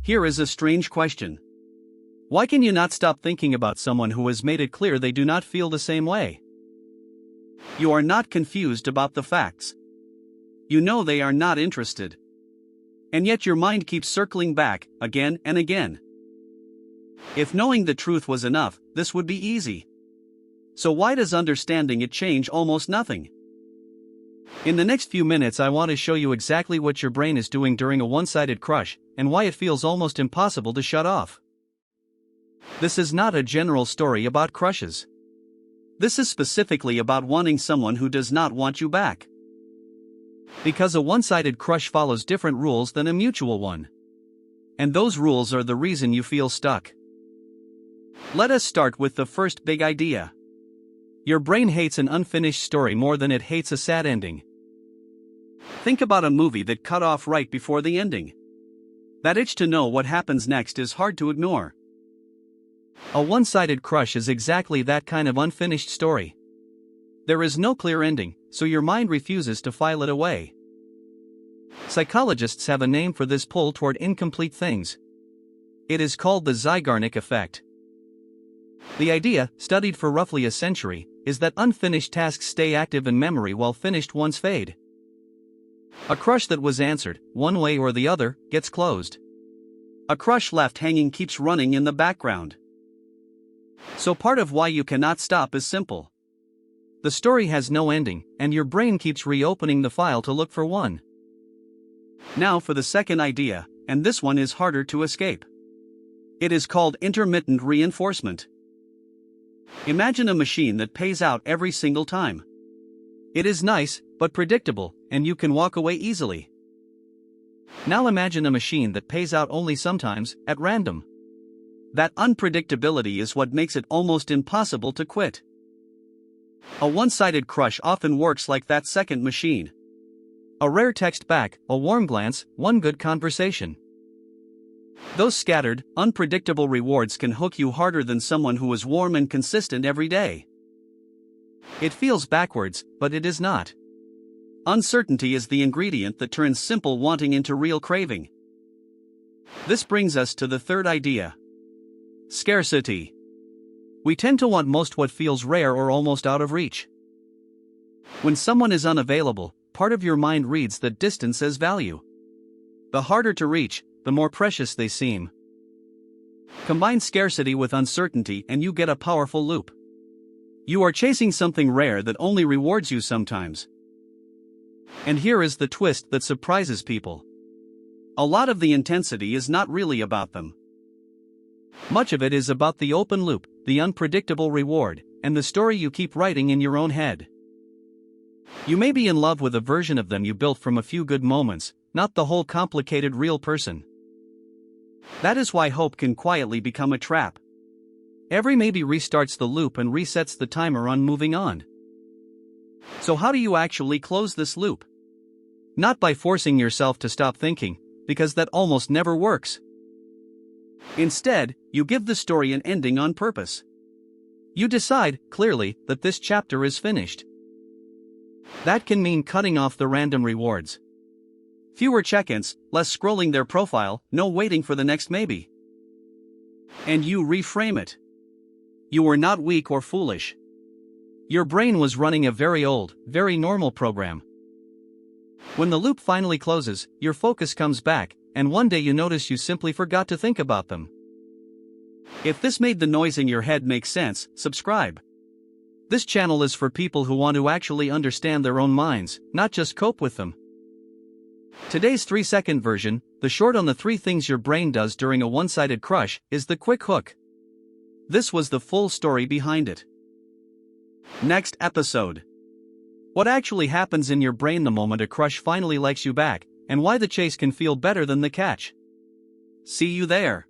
Here is a strange question. Why can you not stop thinking about someone who has made it clear they do not feel the same way? You are not confused about the facts. You know they are not interested. And yet your mind keeps circling back, again and again. If knowing the truth was enough, this would be easy. So why does understanding it change almost nothing? In the next few minutes I want to show you exactly what your brain is doing during a one-sided crush, and why it feels almost impossible to shut off. This is not a general story about crushes. This is specifically about wanting someone who does not want you back. Because a one-sided crush follows different rules than a mutual one. And those rules are the reason you feel stuck. Let us start with the first big idea. Your brain hates an unfinished story more than it hates a sad ending. Think about a movie that cut off right before the ending. That itch to know what happens next is hard to ignore. A one-sided crush is exactly that kind of unfinished story. There is no clear ending, so your mind refuses to file it away. Psychologists have a name for this pull toward incomplete things. It is called the Zeigarnik effect. The idea, studied for roughly a century, is that unfinished tasks stay active in memory while finished ones fade. A crush that was answered, one way or the other, gets closed. A crush left hanging keeps running in the background. So part of why you cannot stop is simple. The story has no ending, and your brain keeps reopening the file to look for one. Now for the second idea, and this one is harder to escape. It is called intermittent reinforcement. Imagine a machine that pays out every single time. It is nice, but predictable, and you can walk away easily. Now imagine a machine that pays out only sometimes, at random. That unpredictability is what makes it almost impossible to quit. A one-sided crush often works like that second machine. A rare text back, a warm glance, one good conversation. Those scattered, unpredictable rewards can hook you harder than someone who is warm and consistent every day. It feels backwards, but it is not. Uncertainty is the ingredient that turns simple wanting into real craving. This brings us to the third idea. Scarcity. We tend to want most what feels rare or almost out of reach. When someone is unavailable, part of your mind reads that distance as value. The harder to reach, the more precious they seem. Combine scarcity with uncertainty and you get a powerful loop. You are chasing something rare that only rewards you sometimes. And here is the twist that surprises people. A lot of the intensity is not really about them. Much of it is about the open loop, the unpredictable reward, and the story you keep writing in your own head. You may be in love with a version of them you built from a few good moments, not the whole complicated real person. That is why hope can quietly become a trap. Every maybe restarts the loop and resets the timer on moving on. So how do you actually close this loop? Not by forcing yourself to stop thinking, because that almost never works. Instead, you give the story an ending on purpose. You decide, clearly, that this chapter is finished. That can mean cutting off the random rewards. Fewer check-ins, less scrolling their profile, no waiting for the next maybe. And you reframe it. You were not weak or foolish. Your brain was running a very old, very normal program. When the loop finally closes, your focus comes back, and one day you notice you simply forgot to think about them. If this made the noise in your head make sense, subscribe. This channel is for people who want to actually understand their own minds, not just cope with them. Today's 3-second version, the short on the 3 things your brain does during a one-sided crush, is the quick hook. This was the full story behind it. Next episode. What actually happens in your brain the moment a crush finally likes you back, and why the chase can feel better than the catch. See you there.